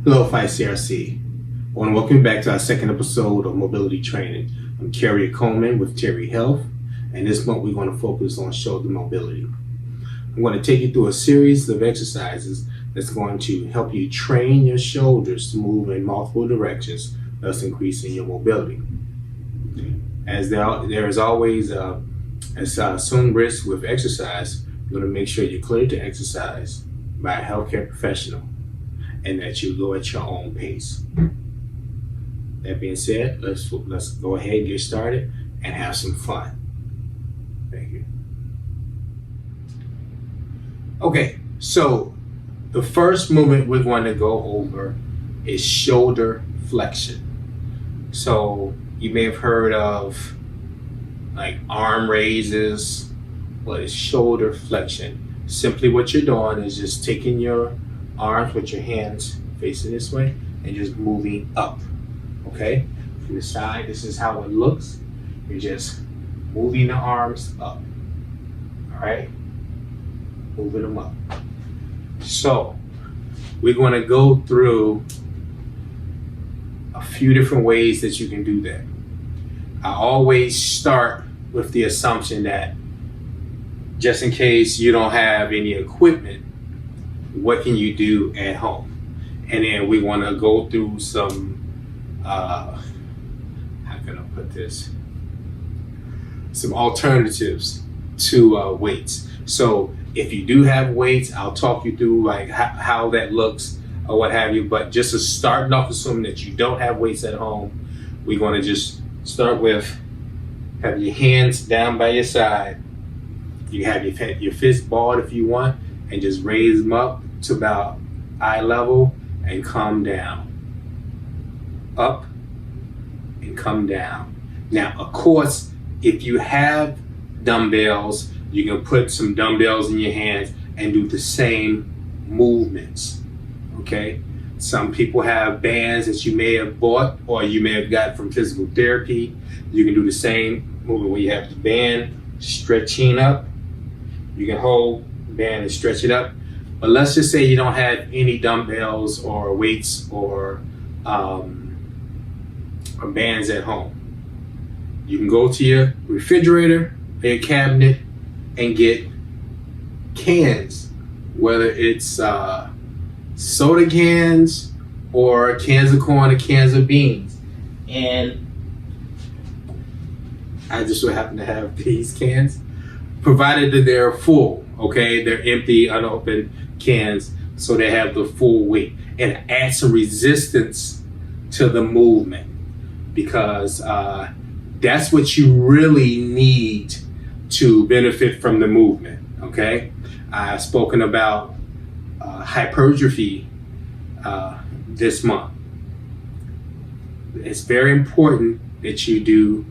Hello, 5CRC. I want to welcome you back to our second episode of Mobility Training. I'm Karia Coleman with Ttari Health, and this month we're going to focus on shoulder mobility. I'm going to take you through a series of exercises that's going to help you train your shoulders to move in multiple directions, thus increasing your mobility. As there is always some risk with exercise, you're going to make sure you're cleared to exercise by a healthcare professional and that you go at your own pace. That being said, let's go ahead and get started and have some fun. Thank you. Okay, so the first movement we're going to go over is shoulder flexion. So you may have heard of like arm raises, but it's shoulder flexion. Simply what you're doing is just taking your arms with your hands facing this way and just moving up. Okay, from the side, this is how it looks. You're just moving the arms up. All right, moving them up. So we're going to go through a few different ways that you can do that. I always start with the assumption that just in case you don't have any equipment, what can you do at home? And then we want to go through some, how can I put this? Some alternatives to weights. So if you do have weights, I'll talk you through like how that looks or what have you. But just to start off, assuming that you don't have weights at home, we're going to just start with have your hands down by your side. You have your fist balled if you want, and just raise them up to about eye level and come down. Up and come down. Now, of course, if you have dumbbells, you can put some dumbbells in your hands and do the same movements, okay? Some people have bands that you may have bought or you may have got from physical therapy. You can do the same movement where you have the band stretching up. You can hold the band and stretch it up. But let's just say you don't have any dumbbells or weights or bands at home. You can go to your refrigerator or your cabinet and get cans, whether it's soda cans or cans of corn or cans of beans. And I just so happen to have these cans, provided that they're full, okay? They're empty, unopened cans, so they have the full weight. And add some resistance to the movement, because that's what you really need to benefit from the movement, okay? I've spoken about hypertrophy this month. It's very important that you do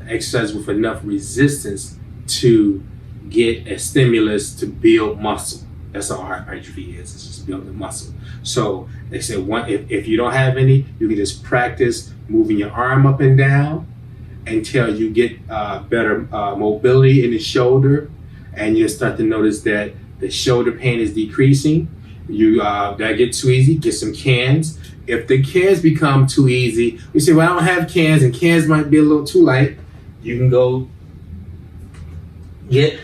exercise with enough resistance to get a stimulus to build muscle. That's all hypertrophy is. It's just building muscle. So they say if you don't have any, you can just practice moving your arm up and down until you get better mobility in the shoulder, and you'll start to notice that the shoulder pain is decreasing. That gets too easy, get some cans. If the cans become too easy, you say, well, I don't have cans and cans might be a little too light. You can go get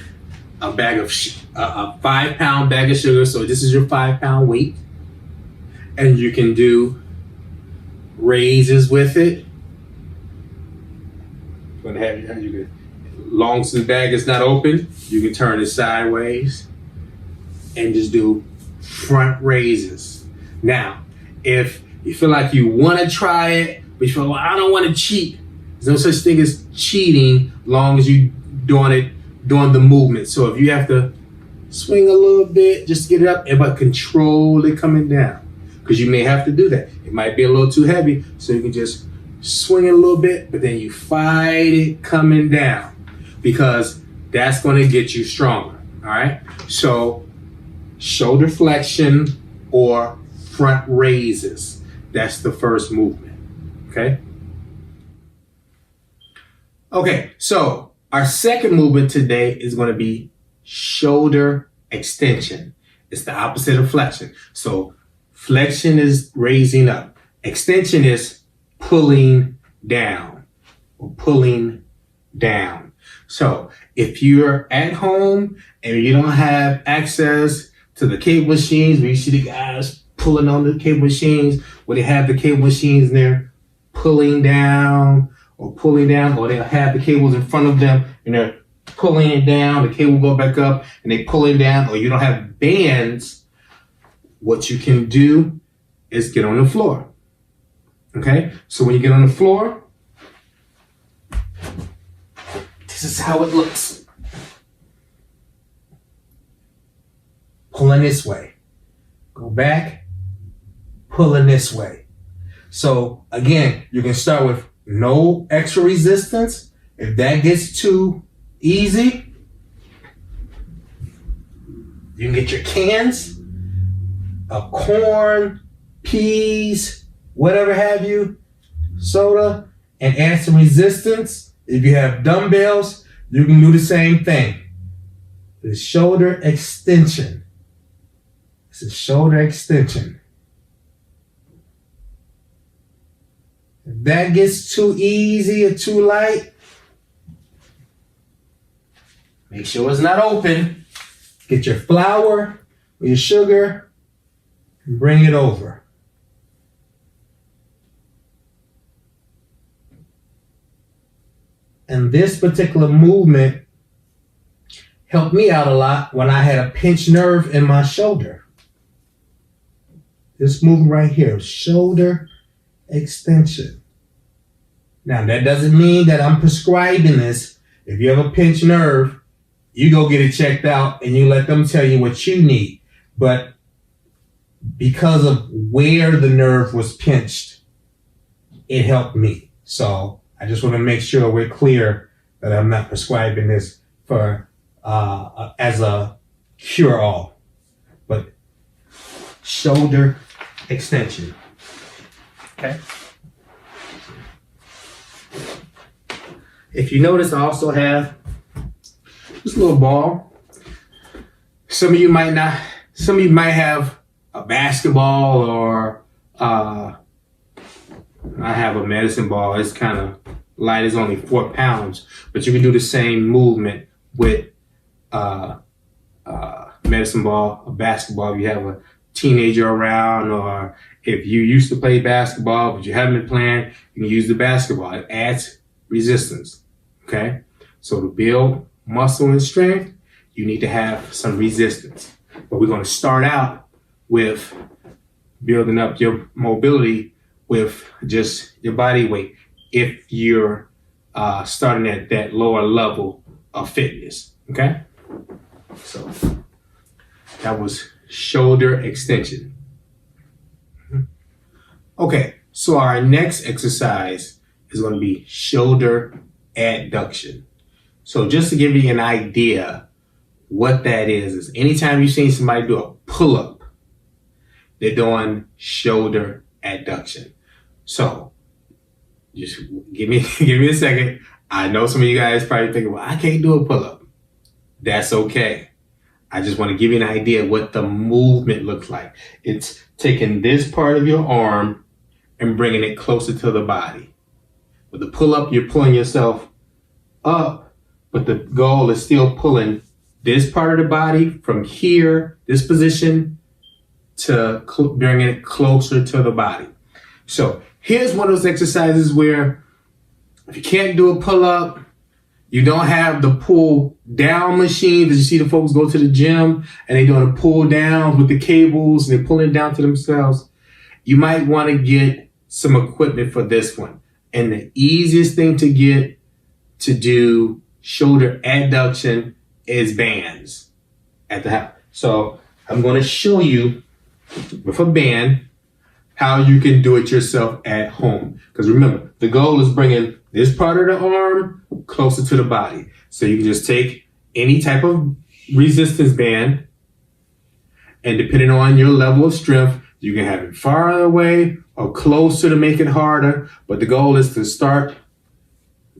a bag of a 5-pound bag of sugar. So this is your 5-pound weight, and you can do raises with it. You're gonna have you can, long as the bag is not open, you can turn it sideways and just do front raises. Now, if you feel like you want to try it, but you feel, well, I don't want to cheat. There's no such thing as cheating, long as you doing the movement. So if you have to swing a little bit just to get it up, but control it coming down, because you may have to do that. It might be a little too heavy, so you can just swing it a little bit, but then you fight it coming down, because that's going to get you stronger. All right. So shoulder flexion or front raises. That's the first movement. Okay. Okay. So our second movement today is going to be shoulder extension. It's the opposite of flexion. So Flexion is raising up. Extension is pulling down or pulling down. So if you're at home and you don't have access to the cable machines, where you see the guys pulling on the cable machines, where they have the cable machines there pulling down, or they'll have the cables in front of them and they're pulling it down, the cable will go back up and they pull it down, or you don't have bands, what you can do is get on the floor. Okay? So when you get on the floor, this is how it looks. Pulling this way. Go back, pulling this way. So again, you can start with no extra resistance. If that gets too easy, you can get your cans of corn, peas, whatever have you, soda, and add some resistance. If you have dumbbells, you can do the same thing. The shoulder extension. It's a shoulder extension. If that gets too easy or too light, make sure it's not open. Get your flour or your sugar and bring it over. And this particular movement helped me out a lot when I had a pinched nerve in my shoulder. This movement right here, shoulder extension. Now, that doesn't mean that I'm prescribing this. If you have a pinched nerve, you go get it checked out and you let them tell you what you need. But because of where the nerve was pinched, it helped me. So I just want to make sure we're clear that I'm not prescribing this for as a cure-all. But shoulder extension. Okay. If you notice, I also have this little ball. Some of you might have a basketball, or I have a medicine ball. It's kind of light, it's only 4 pounds, but you can do the same movement with medicine ball, a basketball. If you have a teenager around, or if you used to play basketball but you haven't been playing, you can use the basketball. It adds resistance. Okay, so to build muscle and strength, you need to have some resistance. But we're going to start out with building up your mobility with just your body weight if you're starting at that lower level of fitness. Okay, so that was shoulder extension. Okay, so our next exercise is going to be shoulder adduction. So just to give you an idea what that is anytime you've seen somebody do a pull-up, they're doing shoulder adduction. So just give me a second. I know some of you guys probably thinking, well, I can't do a pull-up. That's okay. I just want to give you an idea of what the movement looks like. It's taking this part of your arm and bringing it closer to the body. With the pull-up, you're pulling yourself up, but the goal is still pulling this part of the body from here, this position, to bringing it closer to the body. So here's one of those exercises where if you can't do a pull-up, you don't have the pull down machine that you see the folks go to the gym and they doing a pull down with the cables and they pulling it down to themselves, you might want to get some equipment for this one. And the easiest thing to get to do shoulder adduction is bands at the house. So I'm going to show you with a band how you can do it yourself at home. Because remember, the goal is bringing this part of the arm closer to the body. So you can just take any type of resistance band, and depending on your level of strength, you can have it far away or closer to make it harder. But the goal is to start,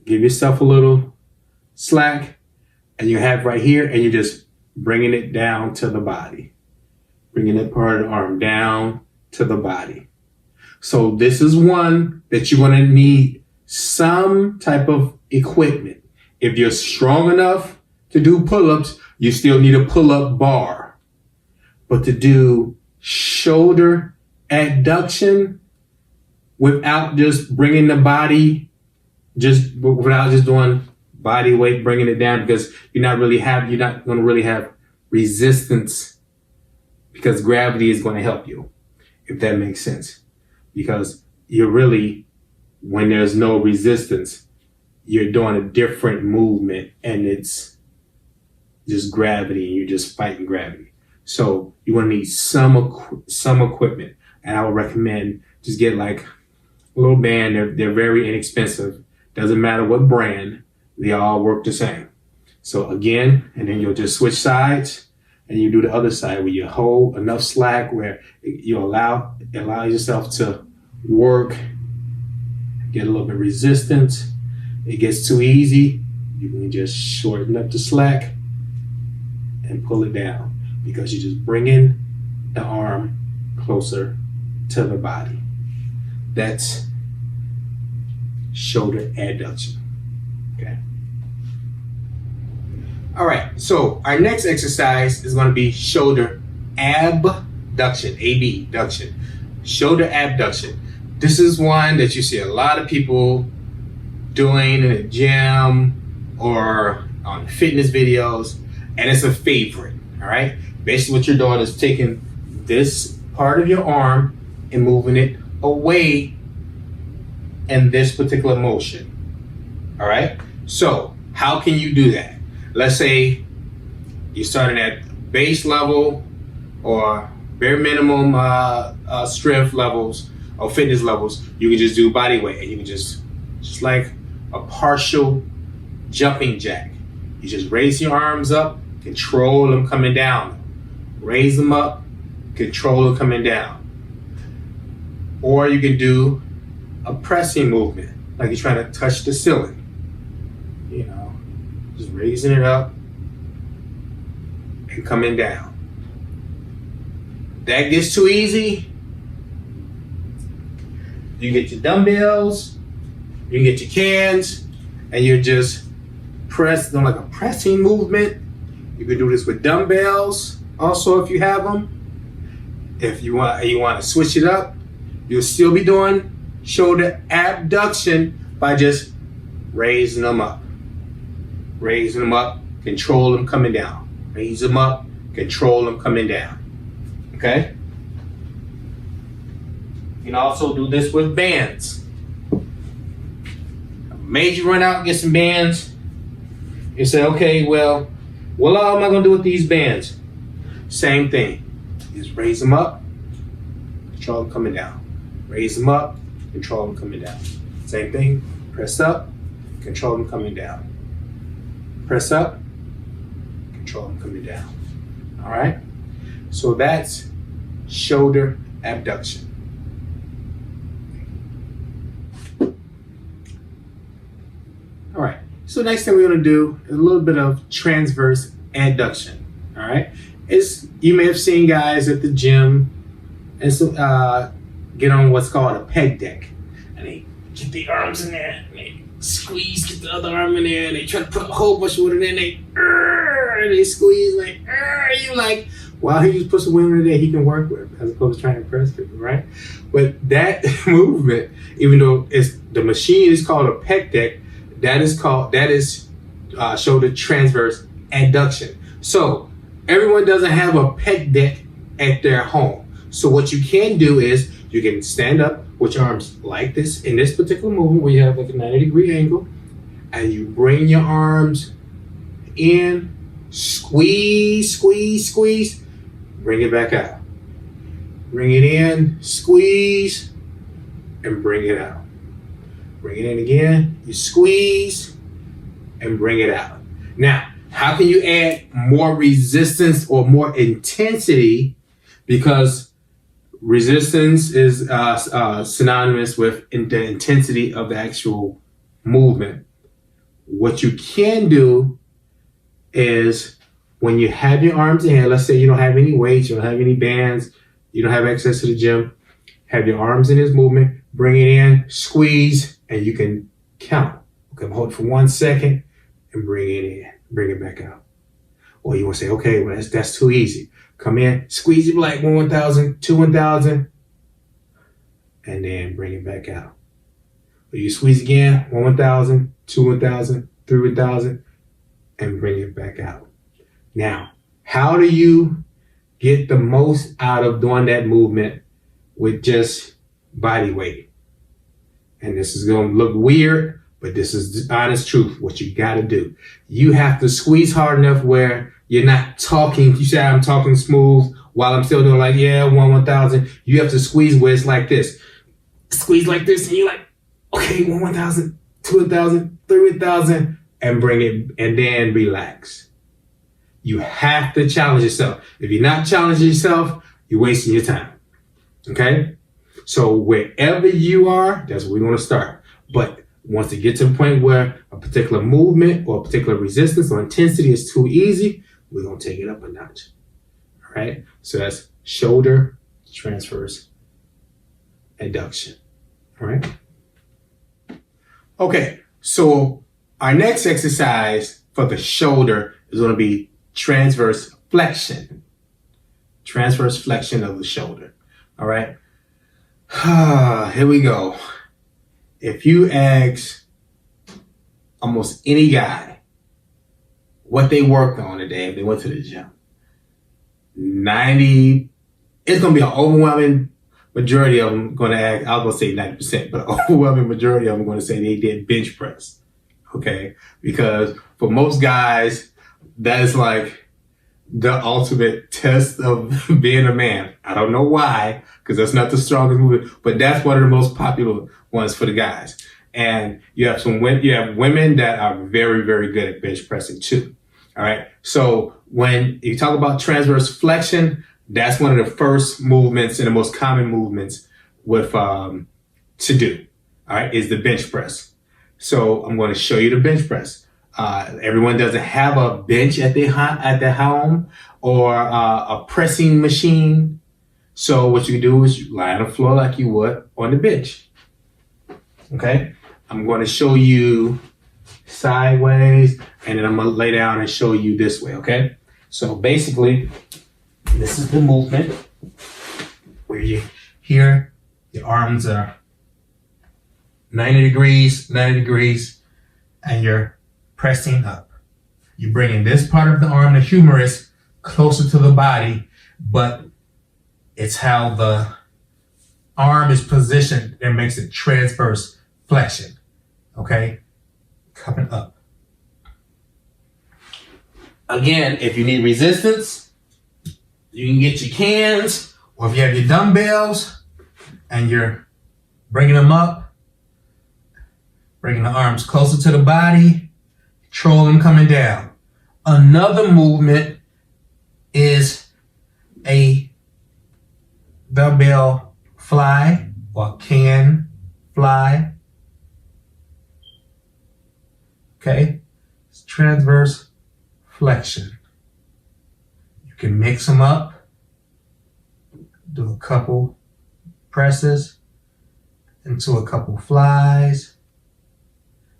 give yourself a little slack, and you have right here, and you're just bringing it down to the body. Bringing that part of the arm down to the body. So this is one that you're going to need some type of equipment. If you're strong enough to do pull-ups, you still need a pull-up bar. But to do shoulder adduction without just bringing the body, without just doing body weight, bringing it down, because you're not going to really have resistance, because gravity is going to help you, if that makes sense. Because you're really, when there's no resistance, you're doing a different movement, and it's just gravity, and you're just fighting gravity. So you want to need some equipment, and I would recommend just get like a little band. They're very inexpensive. Doesn't matter what brand, they all work the same. So again, and then you'll just switch sides, and you do the other side where you hold enough slack where you allow yourself to work, get a little bit of resistance. It gets too easy, you can just shorten up the slack and pull it down, because you're just bringing the arm closer to the body. That's shoulder adduction. Okay. All right, so our next exercise is going to be shoulder abduction, abduction, shoulder abduction. This is one that you see a lot of people doing in a gym or on fitness videos, and it's a favorite. All right, basically what you're doing is taking this part of your arm and moving it away in this particular motion. All right, so how can you do that? Let's say you're starting at base level or bare minimum strength levels or fitness levels. You can just do body weight, and you can just like a partial jumping jack. You just raise your arms up, control them coming down. Raise them up, control them coming down. Or you can do a pressing movement, like you're trying to touch the ceiling. You know, just raising it up and coming down. That gets too easy, you get your dumbbells, you get your cans, and you're just doing like a pressing movement. You can do this with dumbbells also if you have them. If you want to switch it up, you'll still be doing shoulder abduction by just raising them up. Raising them up, control them coming down. Raise them up, control them coming down. Okay? You can also do this with bands. Made you run out and get some bands. You say, okay, well, what all am I going to do with these bands? Same thing. Just raise them up, control them coming down. Raise them up, control them coming down. Same thing. Press up, control them coming down. Press up, control them coming down. All right? So that's shoulder abduction. All right, so next thing we're going to do is a little bit of transverse adduction. All right, you may have seen guys at the gym and so get on what's called a peg deck, and they get the arms in there and they squeeze, get the other arm in there, and they try to put a whole bunch of weight in there, and they squeeze like, you like, wow, he just put some weight in there he can work with, as opposed to trying to press people, right? But that movement, even though the machine is called a pec deck, that is shoulder transverse adduction. So everyone doesn't have a pec deck at their home. So what you can do is you can stand up with your arms like this in this particular movement where you have like a 90-degree angle, and you bring your arms in, squeeze, squeeze, squeeze, bring it back out. Bring it in, squeeze, and bring it out. Bring it in again, you squeeze, and bring it out. Now, how can you add more resistance or more intensity? Because resistance is synonymous with the intensity of the actual movement. What you can do is when you have your arms in, let's say you don't have any weights, you don't have any bands, you don't have access to the gym, have your arms in this movement, bring it in, squeeze, and you can count. Okay, hold it for 1 second and bring it in, bring it back out. Or you want to say, okay, well, that's too easy. Come in, squeeze it like 1,000, 2 1,000, and then bring it back out. Or you squeeze again, 1,000, 2 1,000, 3 1,000, and bring it back out. Now, how do you get the most out of doing that movement with just body weight? And this is going to look weird, but this is the honest truth, what you got to do. You have to squeeze hard enough where you're not talking. You say, I'm talking smooth while I'm still doing like, yeah, 1,000. You have to squeeze where it's like this. Squeeze like this, and you're like, okay, 1,000, 2,000, 3,000, and bring it, and then relax. You have to challenge yourself. If you're not challenging yourself, you're wasting your time. Okay? So wherever you are, that's where we want to start. But once you get to the point where a particular movement or a particular resistance or intensity is too easy, we're going to take it up a notch. All right? So that's shoulder transverse adduction. All right? Okay. So our next exercise for the shoulder is going to be transverse flexion. Transverse flexion of the shoulder. All right. Here we go. If you ask almost any guy what they worked on today, if they went to the gym, it's going to be an overwhelming majority of them going to ask, I'll go say 90%, but an overwhelming majority of them going to say they did bench press. Okay. Because for most guys, that is like the ultimate test of being a man. I don't know why, because that's not the strongest movement, but that's one of the most popular ones for the guys. And you have women that are very, very good at bench pressing too. All right. So when you talk about transverse flexion, that's one of the first movements and the most common movements with to do. All right, is the bench press. So I'm going to show you the bench press. Everyone doesn't have a bench at their home or a pressing machine. So what you do is you lie on the floor like you would on the bench. Okay, I'm going to show you sideways, and then I'm going to lay down and show you this way. Okay, so basically, this is the movement where you here your arms are 90 degrees, and you're pressing up. You're bringing this part of the arm, the humerus, closer to the body, but it's how the arm is positioned that makes it transverse flexion. Okay? Coming up. Again, if you need resistance, you can get your cans, or if you have your dumbbells and you're bringing them up, bringing the arms closer to the body, control them coming down. Another movement is a dumbbell fly or can fly. Okay, it's transverse flexion. You can mix them up, do a couple presses into a couple flies,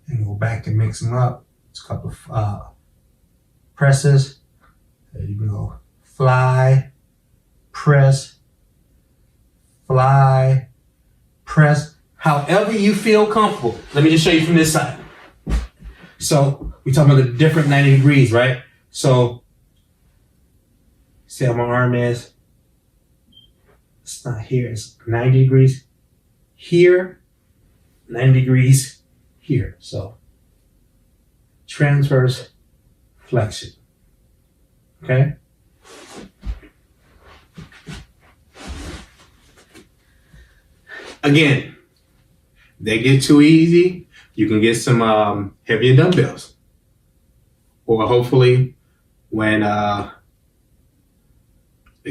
and go back and mix them up. It's a couple of presses. There you go. Fly, press, fly, press. However you feel comfortable. Let me just show you from this side. So we're talking about the different 90 degrees, right? So see how my arm is? It's not here. It's 90 degrees here, 90 degrees here. So transverse flexion. Okay? Again, they get too easy, you can get some heavier dumbbells. Or hopefully when the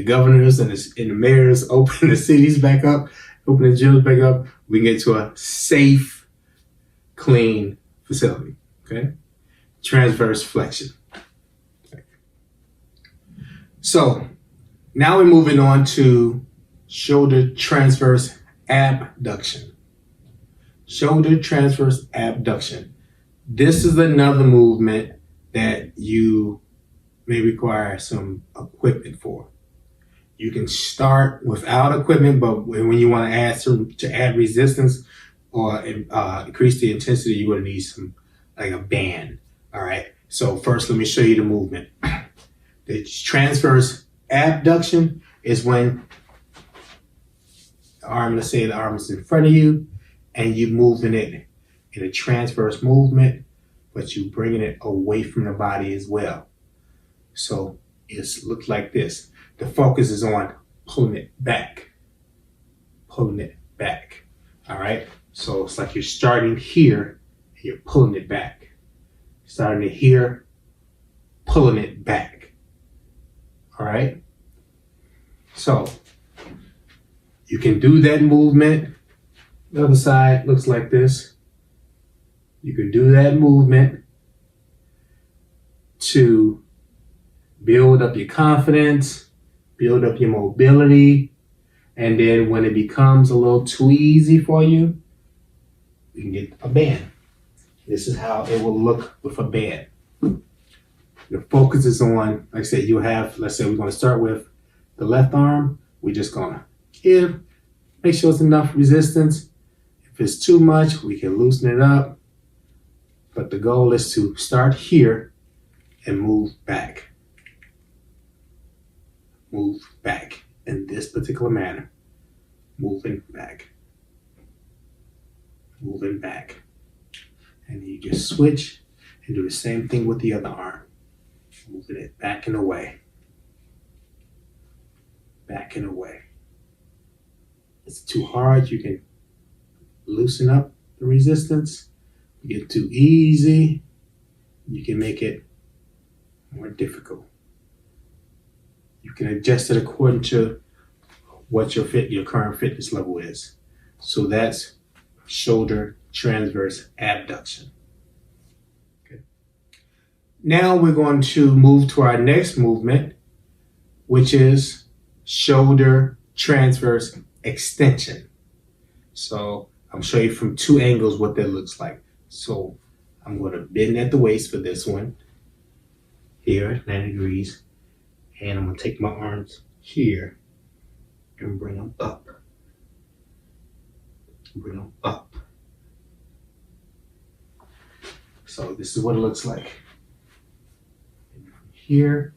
governors and the mayors open the cities back up, open the gyms back up, we can get to a safe, clean facility. Okay? Transverse flexion. Okay. So now we're moving on to shoulder transverse abduction. Shoulder transverse abduction. This is another movement that you may require some equipment for. You can start without equipment, but when you want to add resistance or increase the intensity, you're going to need some, like a band. All right. So first, let me show you the movement. The transverse abduction is when the arm, let's say the arm is in front of you, and you're moving it in a transverse movement, but you're bringing it away from the body as well. So it looks like this. The focus is on pulling it back, pulling it back. All right. So it's like you're starting here and you're pulling it back. Starting to here, pulling it back. All right. So you can do that movement. The other side looks like this. You can do that movement to build up your confidence, build up your mobility, and then when it becomes a little too easy for you, you can get a band. This is how it will look with a band. The focus is on, like I said, you have, let's say we're going to start with the left arm. We're just going to give, make sure it's enough resistance. If it's too much, we can loosen it up. But the goal is to start here and move back. Move back in this particular manner. Moving back. Moving back. And you just switch and do the same thing with the other arm. Moving it back and away. Back and away. If it's too hard, you can loosen up the resistance. If you get too easy, you can make it more difficult. You can adjust it according to what your current fitness level is. So that's shoulder transverse abduction. Okay. Now we're going to move to our next movement, which is shoulder transverse extension. So I'll show you from two angles what that looks like. So I'm going to bend at the waist for this one, here, 90 degrees. And I'm going to take my arms here and bring them up. Bring them up. So this is what it looks like. Here,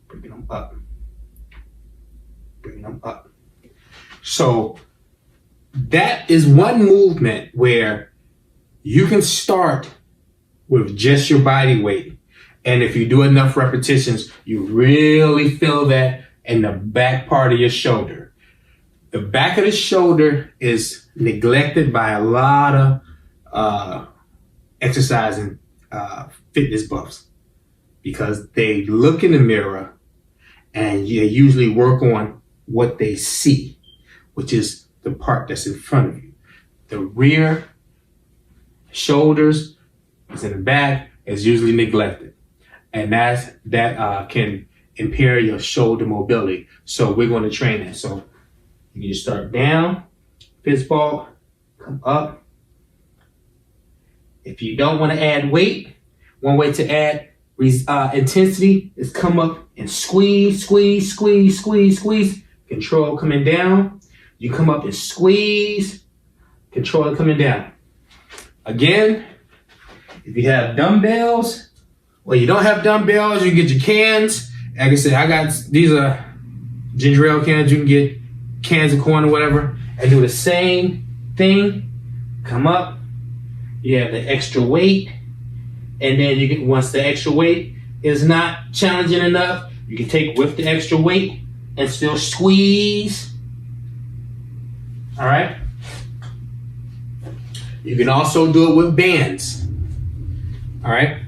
bring them up. Bring them up. So that is one movement where you can start with just your body weight. And if you do enough repetitions, you really feel that in the back part of your shoulder. The back of the shoulder is neglected by a lot of exercise and fitness buffs because they look in the mirror and you usually work on what they see, which is the part that's in front of you. The rear shoulders is in the back is usually neglected. And that can impair your shoulder mobility. So we're going to train that. So you just start down, fist ball, come up. If you don't want to add weight, one way to add intensity is come up and squeeze, squeeze, squeeze, squeeze, squeeze. Control coming down. You come up and squeeze, control coming down. Again, if you have dumbbells, or you don't have dumbbells, you can get your cans. Like I said, these are ginger ale cans. You can get cans of corn or whatever and do the same thing. Come up. You have the extra weight. And then you can, once the extra weight is not challenging enough, you can take with the extra weight and still squeeze. All right. You can also do it with bands. All right.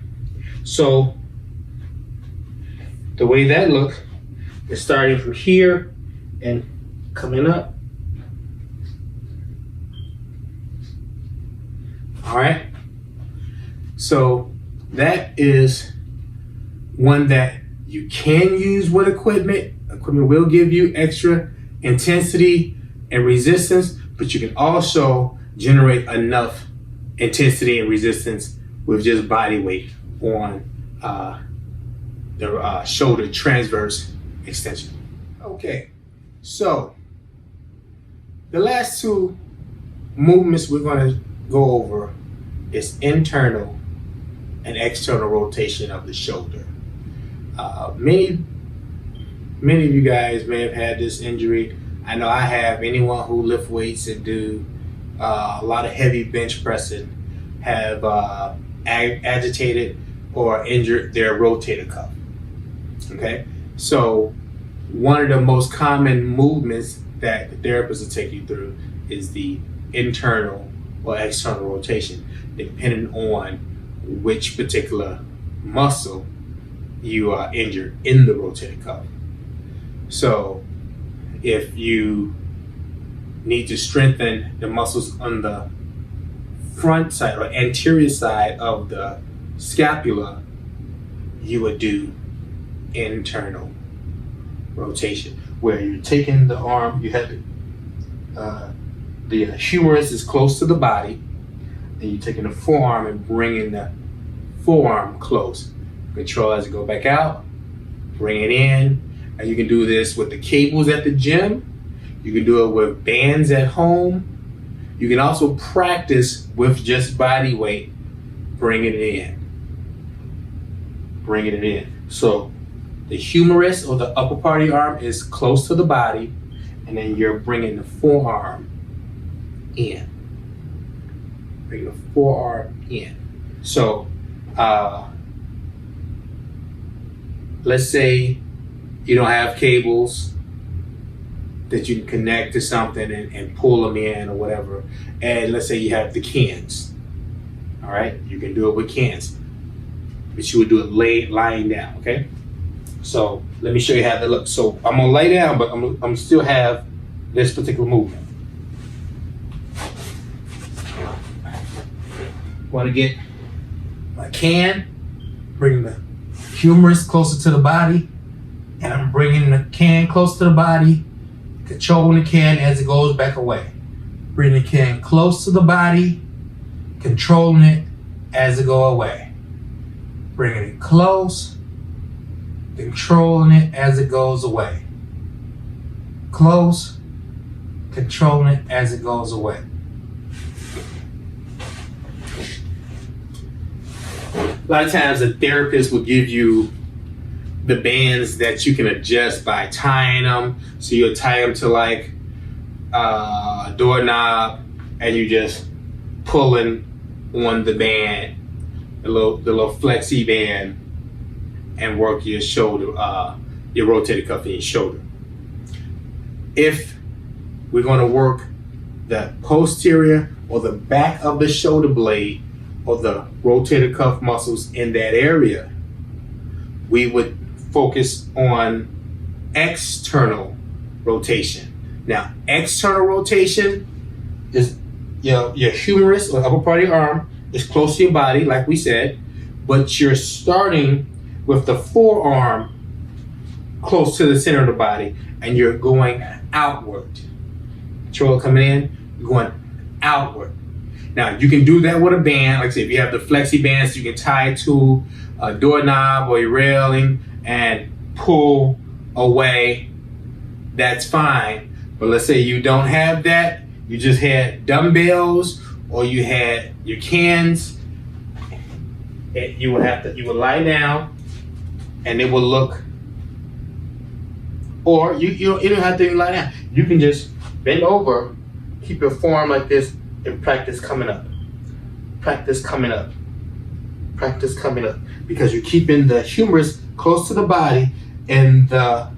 So the way that looks is starting from here and coming up. All right. So that is one that you can use with equipment. Equipment will give you extra intensity and resistance, but you can also generate enough intensity and resistance with just body weight on the shoulder transverse extension. Okay, so the last two movements we're going to go over is internal and external rotation of the shoulder. Many of you guys may have had this injury. I know I have. Anyone who lift weights and do a lot of heavy bench pressing have agitated or injured their rotator cuff. Okay, so one of the most common movements that the therapist will take you through is the internal or external rotation, depending on which particular muscle you are injured in the rotator cuff. So if you need to strengthen the muscles on the front side or anterior side of the scapula, you would do internal rotation, where you're taking the arm, you have the humerus is close to the body, and you're taking the forearm and bringing the forearm close. Control as you go back out, bring it in, and you can do this with the cables at the gym. You can do it with bands at home. You can also practice with just body weight, bringing it in. Bringing it in. So the humerus or the upper part of the arm is close to the body, and then you're bringing the forearm in. Bring the forearm in. So let's say you don't have cables that you can connect to something and pull them in or whatever. And let's say you have the cans. All right, you can do it with cans, but you would do it lying down, okay? So let me show you how that looks. So I'm gonna lay down, but I'm still have this particular movement. Want to get my can, bring the humerus closer to the body, and I'm bringing the can close to the body, controlling the can as it goes back away. Bring the can close to the body, controlling it as it goes away. Bringing it close, controlling it as it goes away. Close, controlling it as it goes away. A lot of times a therapist will give you the bands that you can adjust by tying them. So you'll tie them to like a doorknob, and you just pulling on the band, the little flexi band, and work your shoulder, your rotator cuff in your shoulder. If we're going to work the posterior or the back of the shoulder blade or the rotator cuff muscles in that area, we would focus on external rotation. Now, external rotation is your humerus or upper part of your arm is close to your body, like we said, but you're starting with the forearm close to the center of the body, and you're going outward. Control coming in, you're going outward. Now, you can do that with a band. Like I said, if you have the flexi bands, you can tie it to a doorknob or your railing and pull away. That's fine. But let's say you don't have that. You just had dumbbells or you had your cans. You would lie down, and it will look. Or you don't have to even lie down. You can just bend over, keep your forearm like this, and practice coming up. Practice coming up. Practice coming up. Because you're keeping the humerus close to the body and the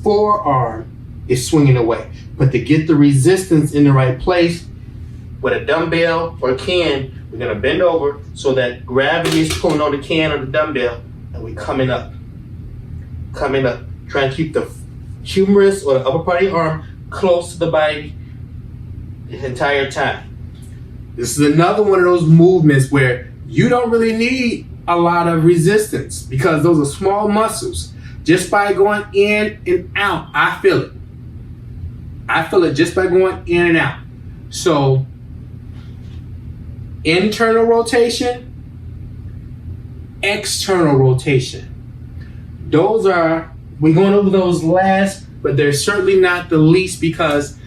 forearm is swinging away. But to get the resistance in the right place, with a dumbbell or a can, we're gonna bend over so that gravity is pulling on the can or the dumbbell, and we're coming up. Coming up. Try and keep the humerus or the upper part of your arm close to the body the entire time. This is another one of those movements where you don't really need a lot of resistance because those are small muscles. Just by going in and out, I feel it. I feel it just by going in and out. So internal rotation, external rotation. Those are, we're going over those last, but they're certainly not the least, because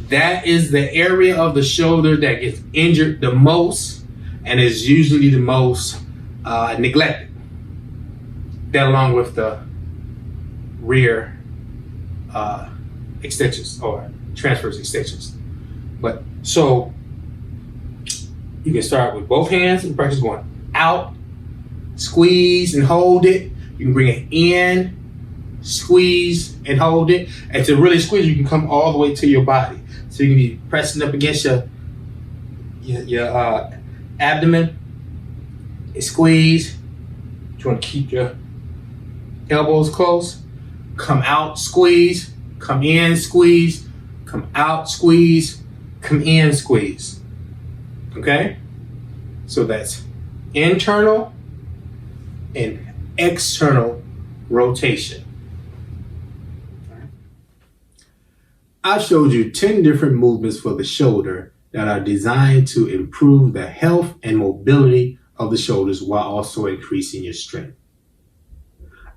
that is the area of the shoulder that gets injured the most and is usually the most neglected. That along with the rear extensions or transverse extensions. But so you can start with both hands and practice going out, squeeze and hold it. You can bring it in, squeeze and hold it. And to really squeeze, you can come all the way to your body. So you can be pressing up against your abdomen and squeeze. You want to keep your elbows close. Come out, squeeze. Come in, squeeze. Come out, squeeze. Come in, squeeze. Okay? So that's internal and external rotation. I showed you 10 different movements for the shoulder that are designed to improve the health and mobility of the shoulders while also increasing your strength.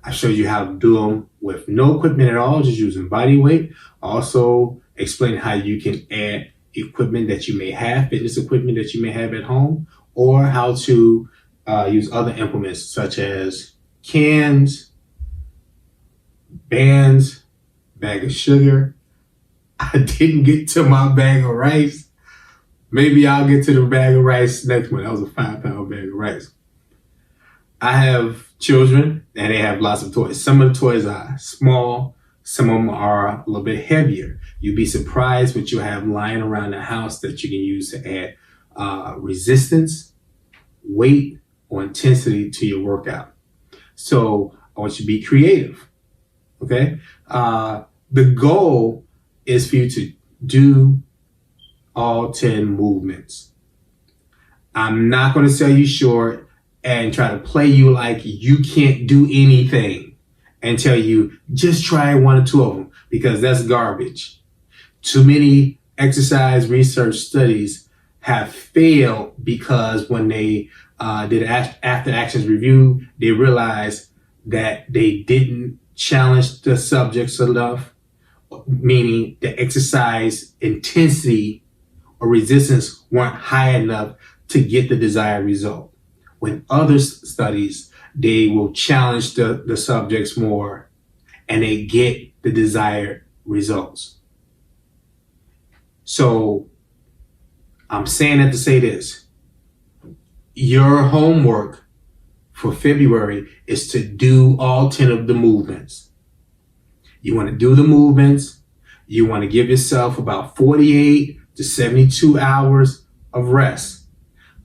I showed you how to do them with no equipment at all, just using body weight. Also explain how you can add equipment that you may have, fitness equipment that you may have at home, or how to use other implements such as cans, bands, bag of sugar. I didn't get to my bag of rice. Maybe I'll get to the bag of rice next one. That was a 5-pound bag of rice. I have children and they have lots of toys. Some of the toys are small. Some of them are a little bit heavier. You'd be surprised what you have lying around the house that you can use to add resistance, weight, or intensity to your workout. So I want you to be creative, okay? The goal is for you to do all 10 movements. I'm not going to sell you short and try to play you like you can't do anything and tell you just try one or two of them, because that's garbage. Too many exercise research studies have failed because when they did after actions review, they realized that they didn't challenge the subjects enough, meaning the exercise intensity or resistance weren't high enough to get the desired result. When other studies, they will challenge the subjects more and they get the desired results. So I'm saying that to say this. Your homework for February is to do all 10 of the movements. You want to do the movements. You want to give yourself about 48 to 72 hours of rest.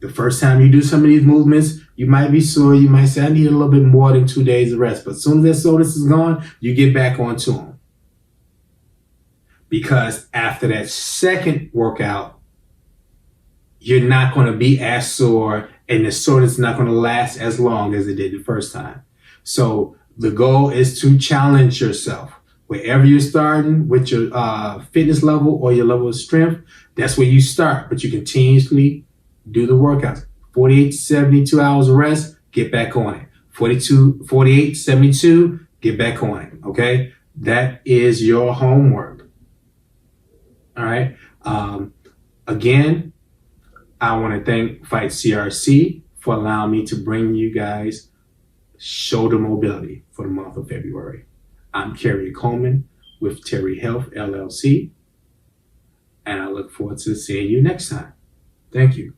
The first time you do some of these movements, you might be sore. You might say, I need a little bit more than 2 days of rest. But as soon as that soreness is gone, you get back onto them. Because after that second workout, you're not going to be as sore, and the soreness is not going to last as long as it did the first time. So the goal is to challenge yourself. Wherever you're starting with your fitness level or your level of strength, that's where you start. But you continuously do the workouts. 48 to 72 hours of rest, get back on it. 48, 72, get back on it, okay? That is your homework, all right? Again, I want to thank Fight CRC for allowing me to bring you guys shoulder mobility for the month of February. I'm Karia Coleman with Ttari Health, LLC, and I look forward to seeing you next time. Thank you.